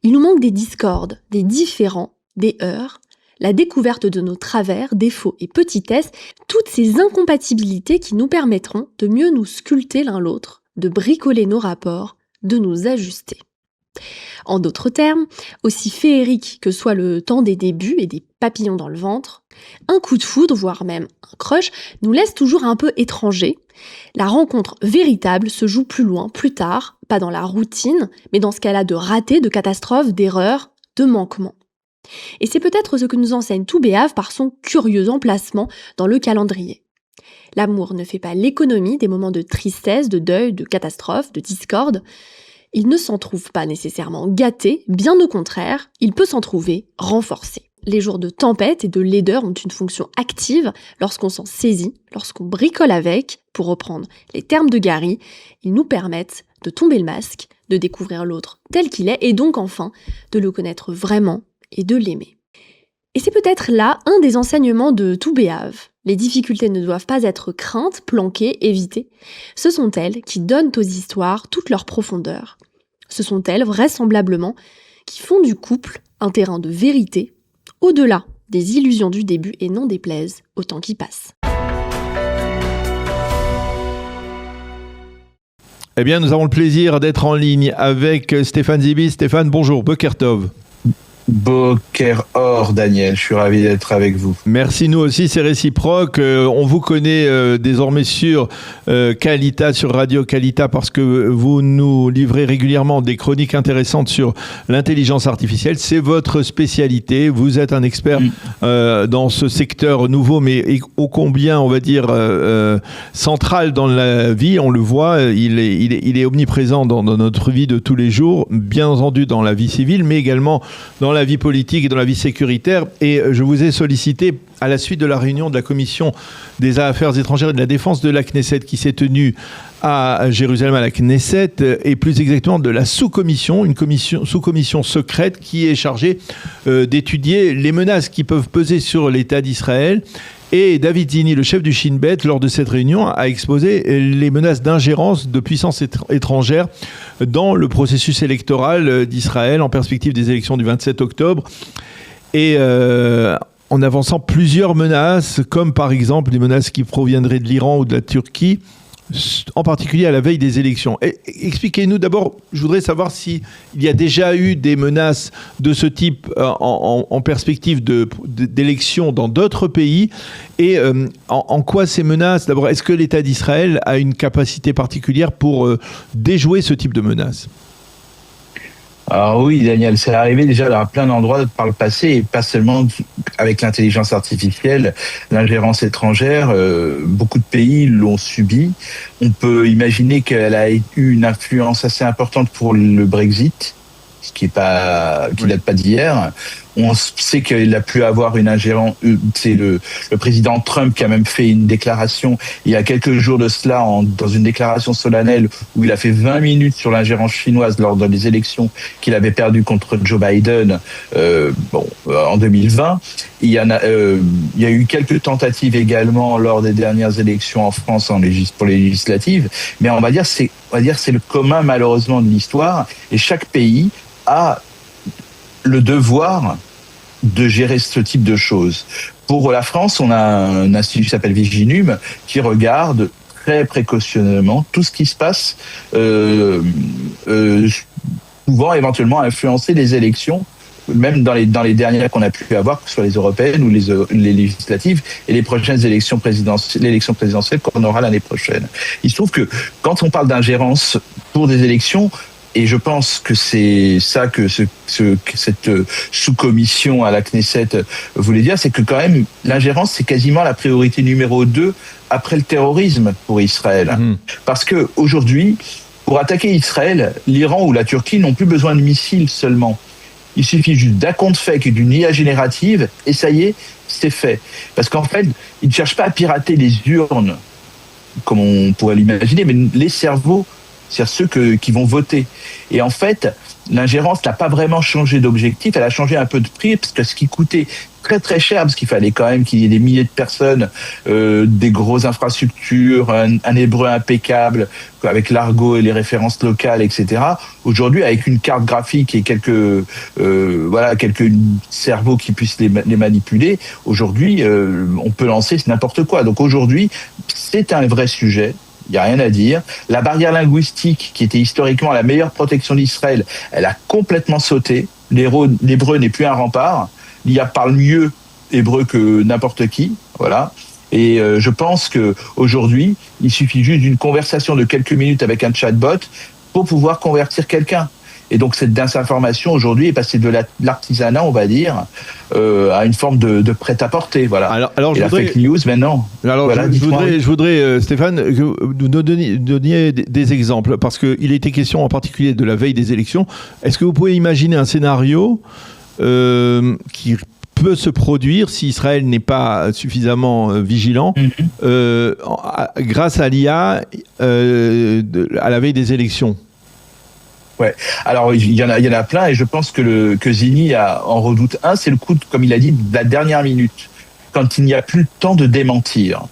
Il nous manque des discordes, des différends, des heurts, la découverte de nos travers, défauts et petitesses, toutes ces incompatibilités qui nous permettront de mieux nous sculpter l'un l'autre, de bricoler nos rapports, de nous ajuster. En d'autres termes, aussi féerique que soit le temps des débuts et des papillons dans le ventre, un coup de foudre, voire même un crush, nous laisse toujours un peu étrangers. La rencontre véritable se joue plus loin, plus tard, pas dans la routine, mais dans ce qu'elle a de raté, de catastrophe, d'erreur, de manquement. Et c'est peut-être ce que nous enseigne Tou B'Av par son curieux emplacement dans le calendrier. L'amour ne fait pas l'économie des moments de tristesse, de deuil, de catastrophe, de discorde. Il ne s'en trouve pas nécessairement gâté, bien au contraire, il peut s'en trouver renforcé. Les jours de tempête et de laideur ont une fonction active lorsqu'on s'en saisit, lorsqu'on bricole avec, pour reprendre les termes de Gary, ils nous permettent de tomber le masque, de découvrir l'autre tel qu'il est et donc enfin de le connaître vraiment et de l'aimer. Et c'est peut-être là un des enseignements de Tou B'Av. Les difficultés ne doivent pas être craintes, planquées, évitées. Ce sont elles qui donnent aux histoires toute leur profondeur. Ce sont elles, vraisemblablement, qui font du couple un terrain de vérité, au-delà des illusions du début et n'en déplaise au temps qui passe. Eh bien, nous avons le plaisir d'être en ligne avec Stéphane Zibi. Stéphane, bonjour, Boker Tov. Boker Or, Daniel, je suis ravi d'être avec vous. Merci, nous aussi, c'est réciproque. On vous connaît désormais sur Kalita, sur Radio Kalita, parce que vous nous livrez régulièrement des chroniques intéressantes sur l'intelligence artificielle. C'est votre spécialité. Vous êtes un expert dans ce secteur nouveau, mais ô combien, on va dire, central dans la vie. On le voit, il est omniprésent dans notre vie de tous les jours, bien entendu dans la vie civile, mais également dans la vie politique et dans la vie sécuritaire. Et je vous ai sollicité à la suite de la réunion de la Commission des Affaires étrangères et de la Défense de la Knesset qui s'est tenue à Jérusalem à la Knesset, et plus exactement de la sous-commission, sous-commission secrète qui est chargée d'étudier les menaces qui peuvent peser sur l'État d'Israël. Et David Zini, le chef du Shin Bet, lors de cette réunion, a exposé les menaces d'ingérence de puissances étrangères dans le processus électoral d'Israël en perspective des élections du 27 octobre. Et en avançant plusieurs menaces, comme par exemple des menaces qui proviendraient de l'Iran ou de la Turquie, en particulier à la veille des élections. Expliquez-nous d'abord, je voudrais savoir s'il y a déjà eu des menaces de ce type en perspective d'élections dans d'autres pays, et en quoi ces menaces, d'abord, est-ce que l'État d'Israël a une capacité particulière pour déjouer ce type de menaces ? Alors oui, Daniel, c'est arrivé déjà dans plein d'endroits par le passé, et pas seulement avec l'intelligence artificielle, l'ingérence étrangère. Beaucoup de pays l'ont subi. On peut imaginer qu'elle a eu une influence assez importante pour le Brexit, ce qui date pas d'hier. On sait qu'il a pu avoir une ingérence. C'est le président Trump qui a même fait une déclaration il y a quelques jours de cela, dans une déclaration solennelle où il a fait 20 minutes sur l'ingérence chinoise lors des élections qu'il avait perdues contre Joe Biden en 2020. Il y a eu quelques tentatives également lors des dernières élections en France pour les législatives, mais on va dire c'est le commun malheureusement de l'histoire, et chaque pays a le devoir de gérer ce type de choses. Pour la France, on a un institut qui s'appelle Viginum qui regarde très précautionneusement tout ce qui se passe, pouvant éventuellement influencer les élections, même dans les dernières qu'on a pu avoir, que ce soit les européennes ou les législatives, et les prochaines l'élection présidentielle qu'on aura l'année prochaine. Il se trouve que quand on parle d'ingérence pour des élections, et je pense que c'est ça que cette sous-commission à la Knesset voulait dire, c'est que quand même l'ingérence, c'est quasiment la priorité numéro 2 après le terrorisme pour Israël. Parce que aujourd'hui, pour attaquer Israël, l'Iran ou la Turquie n'ont plus besoin de missiles seulement. Il suffit juste d'un compte fake et d'une IA générative, et ça y est, c'est fait. Parce qu'en fait, ils ne cherchent pas à pirater les urnes, comme on pourrait l'imaginer, mais les cerveaux, c'est-à-dire ceux qui vont voter. Et en fait, l'ingérence n'a pas vraiment changé d'objectif, elle a changé un peu de prix, parce que ce qui coûtait très très cher, parce qu'il fallait quand même qu'il y ait des milliers de personnes, des grosses infrastructures, un hébreu impeccable, avec l'argot et les références locales, etc. Aujourd'hui, avec une carte graphique et quelques cerveaux qui puissent les manipuler, aujourd'hui, on peut lancer n'importe quoi. Donc aujourd'hui, c'est un vrai sujet. Il n'y a rien à dire. La barrière linguistique, qui était historiquement la meilleure protection d'Israël, elle a complètement sauté. L'hébreu n'est plus un rempart. L'IA parle mieux hébreu que n'importe qui. Voilà. Et je pense qu'aujourd'hui, il suffit juste d'une conversation de quelques minutes avec un chatbot pour pouvoir convertir quelqu'un. Et donc cette désinformation aujourd'hui est passée de l'artisanat, on va dire, à une forme de prêt-à-porter. Voilà. Alors et la fake news maintenant. Alors voilà, je voudrais Stéphane, que vous nous donniez des exemples, parce qu'il était question en particulier de la veille des élections. Est-ce que vous pouvez imaginer un scénario qui peut se produire si Israël n'est pas suffisamment vigilant grâce à l'IA à la veille des élections? Ouais. Alors il y en a plein, et je pense que Zini en redoute un, c'est le coup, comme il a dit, de la dernière minute, quand il n'y a plus le temps de démentir.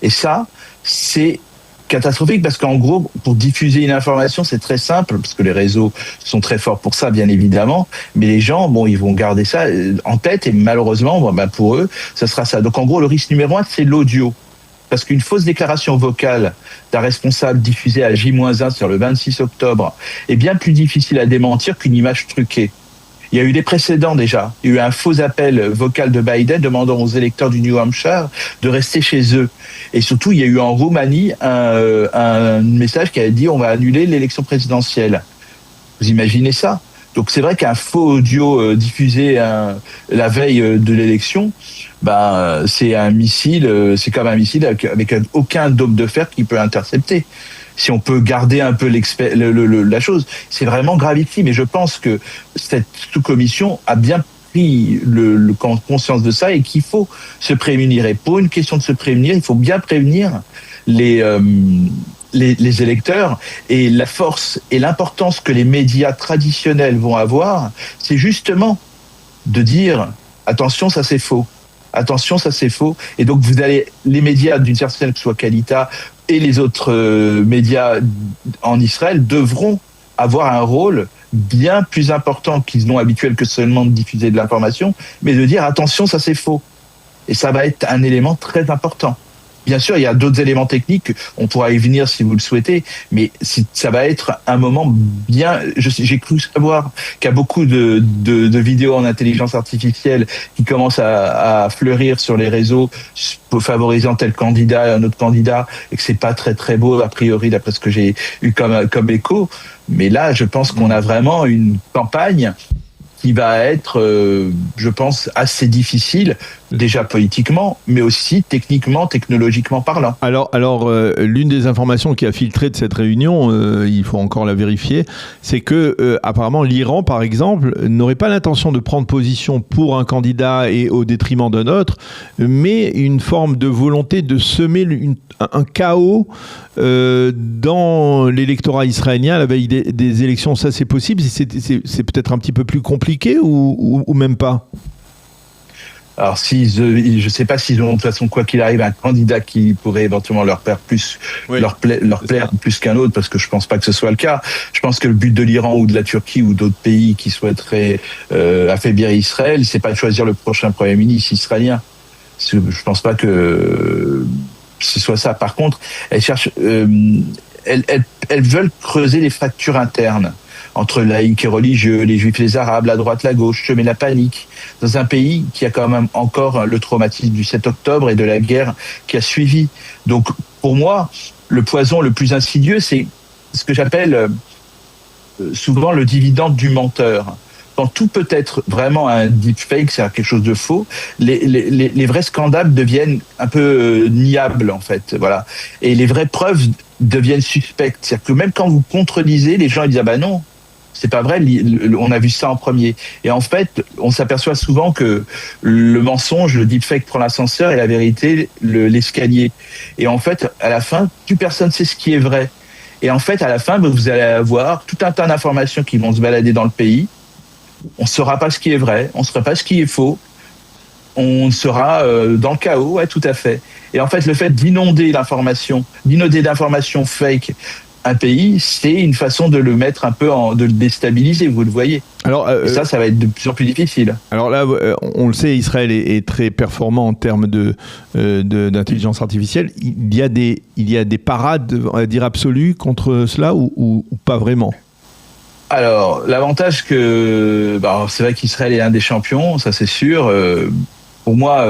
Et ça, c'est catastrophique, parce qu'en gros, pour diffuser une information, c'est très simple, parce que les réseaux sont très forts pour ça, bien évidemment, mais les gens, ils vont garder ça en tête, et malheureusement, pour eux, ça sera ça. Donc en gros, le risque numéro 1, c'est l'audio. Parce qu'une fausse déclaration vocale d'un responsable diffusée à J-1 sur le 26 octobre est bien plus difficile à démentir qu'une image truquée. Il y a eu des précédents déjà. Il y a eu un faux appel vocal de Biden demandant aux électeurs du New Hampshire de rester chez eux. Et surtout, il y a eu en Roumanie un message qui a dit « on va annuler l'élection présidentielle ». Vous imaginez ça ? Donc c'est vrai qu'un faux audio diffusé la veille de l'élection, c'est un missile, c'est comme un missile avec aucun dôme de fer qui peut intercepter. si on peut garder un peu la chose. C'est vraiment gravissime, et je pense que cette sous-commission a bien pris conscience de ça, et qu'il faut se prémunir. Et pour une question de se prémunir, il faut bien prévenir les électeurs. Et la force et l'importance que les médias traditionnels vont avoir, c'est justement de dire attention, ça c'est faux. Attention, ça c'est faux. Et donc les médias d'une certaine, que ce soit Kalita et les autres médias en Israël, devront avoir un rôle bien plus important qu'ils n'ont habituel que seulement de diffuser de l'information, mais de dire attention, ça c'est faux. Et ça va être un élément très important. Bien sûr, il y a d'autres éléments techniques, on pourra y venir si vous le souhaitez, mais ça va être un moment bien... J'ai cru savoir qu'il y a beaucoup de vidéos en intelligence artificielle qui commencent à fleurir sur les réseaux, favorisant tel candidat et un autre candidat, et que c'est pas très très beau, a priori, d'après ce que j'ai eu comme écho. Mais là, je pense qu'on a vraiment une campagne qui va être, je pense, assez difficile, déjà politiquement, mais aussi techniquement, technologiquement parlant. Alors, l'une des informations qui a filtré de cette réunion, il faut encore la vérifier, c'est que apparemment l'Iran, par exemple, n'aurait pas l'intention de prendre position pour un candidat et au détriment d'un autre, mais une forme de volonté de semer un chaos dans l'électorat israélien à la veille des élections. Ça, c'est possible? C'est peut-être un petit peu plus compliqué ou même pas? Alors, je ne sais pas s'ils ont, de toute façon, quoi qu'il arrive, un candidat qui pourrait éventuellement leur plaire plus, leur plaire plus qu'un autre, parce que je ne pense pas que ce soit le cas. Je pense que le but de l'Iran ou de la Turquie ou d'autres pays qui souhaiteraient affaiblir Israël, c'est pas de choisir le prochain Premier ministre israélien. Je ne pense pas que ce soit ça. Par contre, elles cherchent, elles veulent creuser les fractures internes entre laïcs et religieux, les juifs et les arabes, la droite, la gauche, semer la panique, dans un pays qui a quand même encore le traumatisme du 7 octobre et de la guerre qui a suivi. Donc, pour moi, le poison le plus insidieux, c'est ce que j'appelle souvent le dividende du menteur. Quand tout peut être vraiment un deepfake, c'est quelque chose de faux, les vrais scandales deviennent un peu niables, en fait. Voilà. Et les vraies preuves deviennent suspectes. C'est-à-dire que même quand vous contredisez, les gens ils disent « Ah ben non, c'est pas vrai, on a vu ça en premier ». Et en fait, on s'aperçoit souvent que le mensonge, le deepfake prend l'ascenseur et la vérité, l'escalier. Et en fait, à la fin, plus personne ne sait ce qui est vrai. Et en fait, à la fin, vous allez avoir tout un tas d'informations qui vont se balader dans le pays. On ne saura pas ce qui est vrai, on ne saura pas ce qui est faux, on sera dans le chaos, ouais, tout à fait. Et en fait, le fait d'inonder d'informations fake un pays, c'est une façon de le mettre un peu de le déstabiliser, vous le voyez. Alors, et ça va être de plus en plus difficile. Alors là, on le sait, Israël est très performant en termes d'intelligence artificielle. Il y a des parades, on va dire, absolues contre cela ou pas vraiment? Alors, l'avantage c'est vrai qu'Israël est un des champions, ça c'est sûr. Pour moi,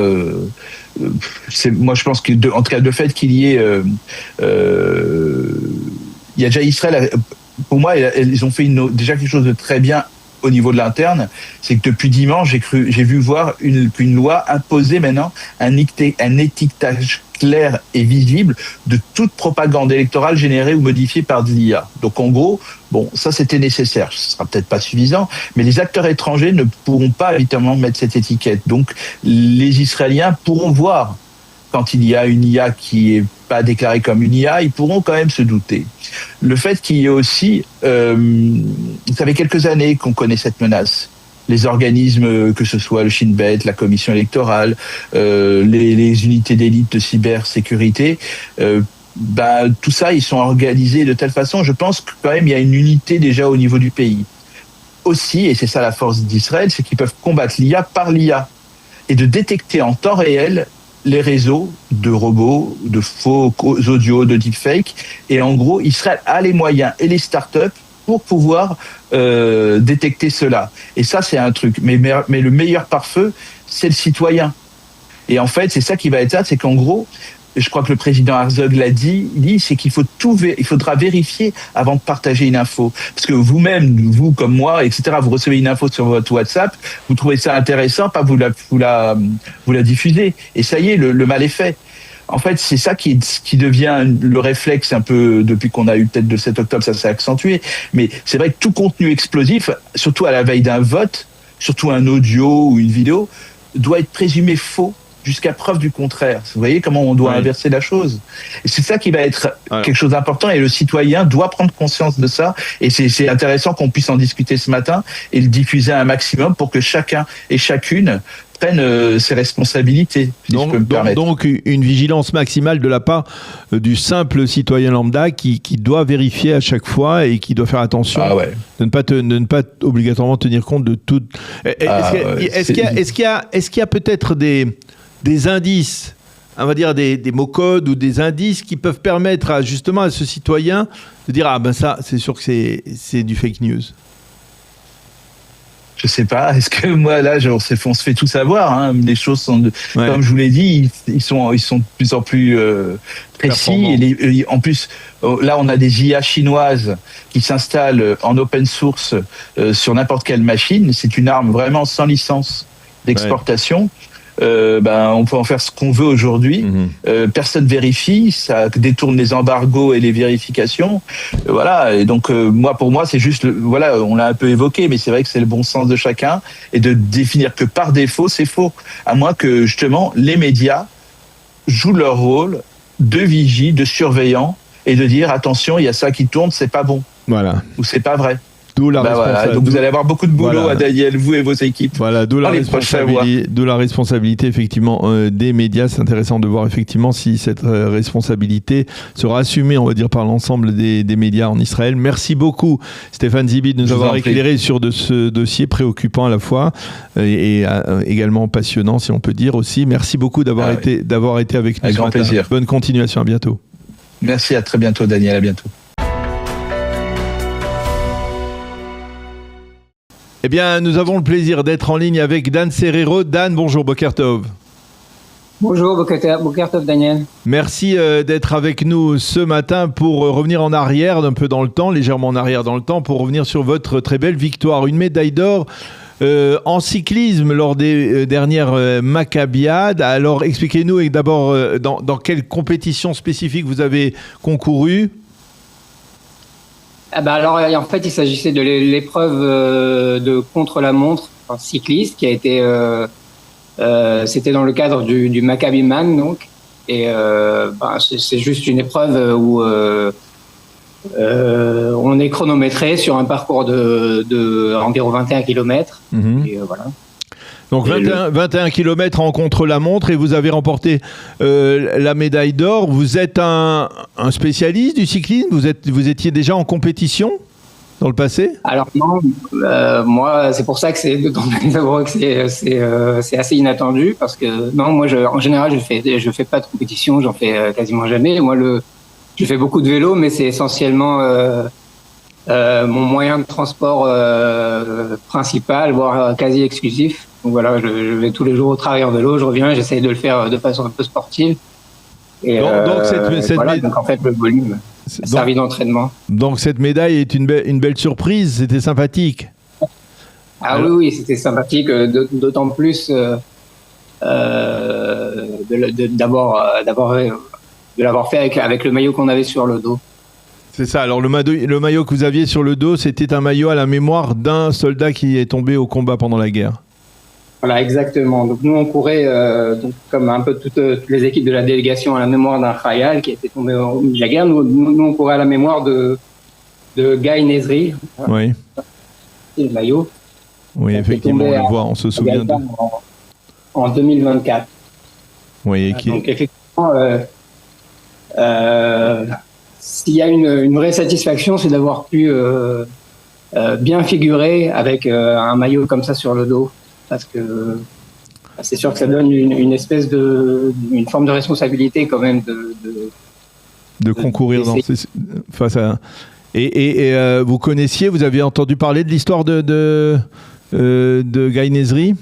je pense que, en tout cas, le fait qu'il y ait, il y a déjà Israël. Pour moi, ils ont fait déjà quelque chose de très bien au niveau de l'interne. C'est que depuis dimanche, j'ai vu voir qu'une loi imposait maintenant un étiquetage clair et visible de toute propagande électorale générée ou modifiée par de l'IA. Donc en gros, ça c'était nécessaire. Ce sera peut-être pas suffisant, mais les acteurs étrangers ne pourront pas évidemment mettre cette étiquette. Donc les Israéliens pourront voir quand il y a une IA qui est pas déclarée comme une IA, ils pourront quand même se douter. Le fait qu'il y ait aussi, ça fait quelques années qu'on connaît cette menace. Les organismes, que ce soit le Shin Bet, la commission électorale, les unités d'élite de cybersécurité, tout ça, ils sont organisés de telle façon, je pense que quand même il y a une unité déjà au niveau du pays. Aussi, et c'est ça la force d'Israël, c'est qu'ils peuvent combattre l'IA par l'IA et de détecter en temps réel les réseaux de robots, de faux audio, de deepfake. Et en gros, Israël a les moyens et les startups pour pouvoir détecter cela. Et ça, c'est un truc. Mais le meilleur pare-feu, c'est le citoyen. Et en fait, c'est ça qui va être ça, c'est qu'en gros, je crois que le président Herzog l'a dit, c'est qu'il faudra vérifier avant de partager une info. Parce que vous-même, vous comme moi, etc., vous recevez une info sur votre WhatsApp, vous trouvez ça intéressant, pas vous la diffusez. Et ça y est, le mal est fait. En fait, c'est ça qui devient le réflexe un peu depuis qu'on a eu peut-être le 7 octobre, ça s'est accentué. Mais c'est vrai que tout contenu explosif, surtout à la veille d'un vote, surtout un audio ou une vidéo, doit être présumé faux jusqu'à preuve du contraire. Vous voyez comment on doit inverser la chose. Et c'est ça qui va être quelque chose d'important et le citoyen doit prendre conscience de ça. Et c'est intéressant qu'on puisse en discuter ce matin et le diffuser un maximum pour que chacun et chacune prenne ses responsabilités. Si je peux me permettre. Donc une vigilance maximale de la part du simple citoyen lambda qui doit vérifier à chaque fois et qui doit faire attention de ne pas obligatoirement tenir compte de tout. Est-ce qu'il y a peut-être des indices, on va dire des mots codes ou des indices qui peuvent permettre justement à ce citoyen de dire ça c'est sûr que c'est du fake news? Je sais pas. Est-ce que moi là, on se fait tout savoir. Hein. Les choses sont, comme je vous l'ai dit, ils sont de plus en plus précis. Et en plus, là, on a des IA chinoises qui s'installent en open source sur n'importe quelle machine. C'est une arme vraiment sans licence d'exportation. On peut en faire ce qu'on veut aujourd'hui. Personne vérifie, ça détourne les embargos et les vérifications. Voilà. Et donc pour moi, c'est juste, on l'a un peu évoqué, mais c'est vrai que c'est le bon sens de chacun et de définir que par défaut, c'est faux. À moins que justement les médias jouent leur rôle de vigie, de surveillant et de dire attention, il y a ça qui tourne, c'est pas bon. Voilà. Ou c'est pas vrai. D'où la responsabilité. Donc vous allez avoir beaucoup de boulot à Daniel, vous et vos équipes. Voilà, d'où la responsabilité effectivement des médias. C'est intéressant de voir effectivement si cette responsabilité sera assumée, on va dire, par l'ensemble des médias en Israël. Merci beaucoup Stéphane Zibit de nous avoir éclairé sur ce dossier préoccupant à la fois et également passionnant, si on peut dire aussi. Merci beaucoup d'avoir été avec nous. Avec grand plaisir. Bonne continuation, à bientôt. Merci, à très bientôt Daniel, à bientôt. Eh bien, nous avons le plaisir d'être en ligne avec Dan Serrero. Dan, bonjour, Boker Tov. Bonjour, Boker Tov, Daniel. Merci d'être avec nous ce matin pour revenir en arrière, un peu dans le temps, légèrement en arrière dans le temps, pour revenir sur votre très belle victoire. Une médaille d'or en cyclisme lors des dernières Maccabiades. Alors, expliquez-nous d'abord dans quelle compétition spécifique vous avez concouru. Alors, en fait, il s'agissait de l'épreuve de contre-la-montre en cycliste qui a été, c'était dans le cadre du Maccabi Man, donc, et c'est juste une épreuve où on est chronométré sur un parcours de environ 21 km. Et voilà. Donc 21 km en contre-la-montre et vous avez remporté la médaille d'or. Vous êtes un spécialiste du cyclisme? Vous étiez déjà en compétition dans le passé? Alors non, moi c'est pour ça que c'est d'autant plus heureux que c'est assez inattendu parce que non, moi en général je fais pas de compétition, j'en fais quasiment jamais. Moi je fais beaucoup de vélo, mais c'est essentiellement mon moyen de transport principal, voire quasi exclusif. Donc voilà, je vais tous les jours au travail en vélo, je reviens, j'essaye de le faire de façon un peu sportive. Et donc en fait, le volume, ça servi d'entraînement. Donc cette médaille est une belle surprise, c'était sympathique. Oui, c'était sympathique, d'autant plus de l'avoir fait avec le maillot qu'on avait sur le dos. C'est ça, alors le maillot que vous aviez sur le dos, c'était un maillot à la mémoire d'un soldat qui est tombé au combat pendant la guerre. Voilà, exactement. Donc nous, on courait, comme un peu toutes les équipes de la délégation, à la mémoire d'un Khayal qui a été tombé au milieu de la guerre. Nous, on courait à la mémoire de Guy Nezri. Oui. C'est le maillot. Oui, effectivement, on le voit, on se souvient de... En 2024. Oui, donc effectivement, s'il y a une vraie satisfaction, c'est d'avoir pu bien figurer avec un maillot comme ça sur le dos. Parce que c'est sûr que ça donne une espèce une forme de responsabilité quand même de concourir face à... Et vous connaissiez, vous aviez entendu parler de l'histoire de Guy Nezri?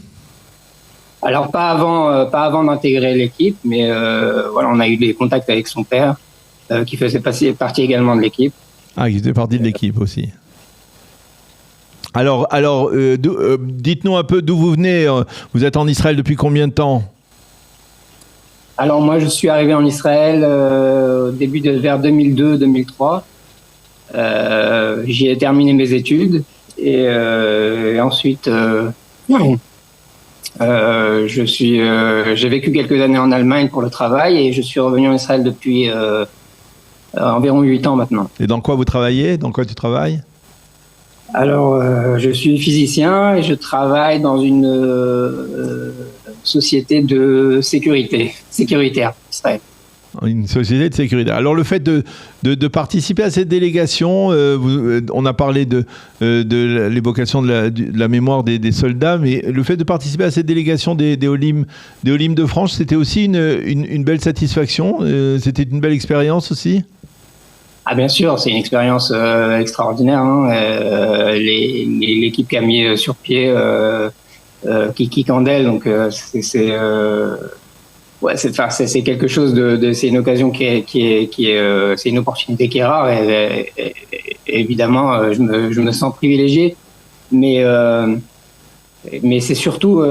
Alors pas avant d'intégrer l'équipe, mais voilà, on a eu des contacts avec son père qui faisait partie également de l'équipe. Ah, qui faisait partie de l'équipe aussi. Alors, dites-nous un peu d'où vous venez. Vous êtes en Israël depuis combien de temps? Alors moi, je suis arrivé en Israël vers 2002-2003. J'y ai terminé mes études et ensuite j'ai vécu quelques années en Allemagne pour le travail et je suis revenu en Israël depuis environ 8 ans maintenant. Et dans quoi vous travaillez? Dans quoi tu travailles? Alors, je suis physicien et je travaille dans une société de sécuritaire, Israël. Une société de sécurité. Alors le fait de participer à cette délégation, on a parlé de l'évocation de la mémoire des soldats, mais le fait de participer à cette délégation des Olim de France, c'était aussi une belle satisfaction, c'était une belle expérience aussi? Ah bien sûr, c'est une expérience extraordinaire. L'équipe qui a mis sur pied Kiki Kandel, donc c'est quelque chose c'est une occasion c'est une opportunité qui est rare et évidemment je me sens privilégié, mais c'est surtout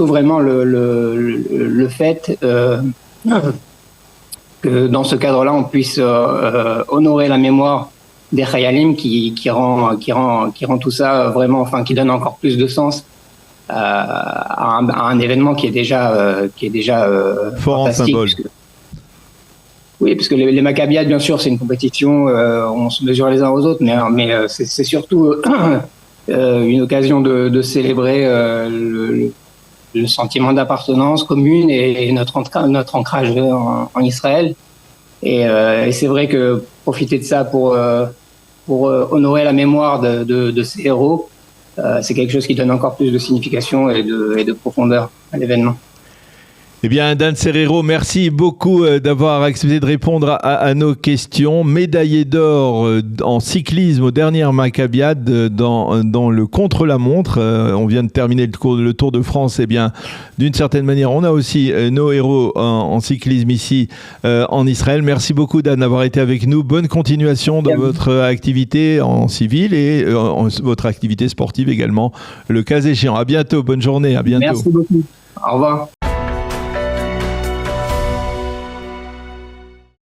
vraiment le fait que dans ce cadre-là on puisse honorer la mémoire des Chayalim qui rend tout ça vraiment, enfin qui donne encore plus de sens à un événement qui est déjà fort en symbole. Parce que les Maccabiades, bien sûr, c'est une compétition, on se mesure les uns aux autres, mais c'est surtout une occasion de célébrer le sentiment d'appartenance commune et notre ancrage en Israël. Et c'est vrai que profiter de ça pour honorer la mémoire de ces héros, c'est quelque chose qui donne encore plus de signification et de profondeur à l'événement. Eh bien, Dan Serrero, merci beaucoup d'avoir accepté de répondre à nos questions. Médaillé d'or en cyclisme aux dernières Maccabiades dans le contre-la-montre. On vient de terminer le Tour de France. Eh bien, d'une certaine manière, on a aussi nos héros en cyclisme ici en Israël. Merci beaucoup, Dan, d'avoir été avec nous. Bonne continuation dans votre activité en civil et votre activité sportive également, le cas échéant. À bientôt. Bonne journée. À bientôt. Merci beaucoup. Au revoir.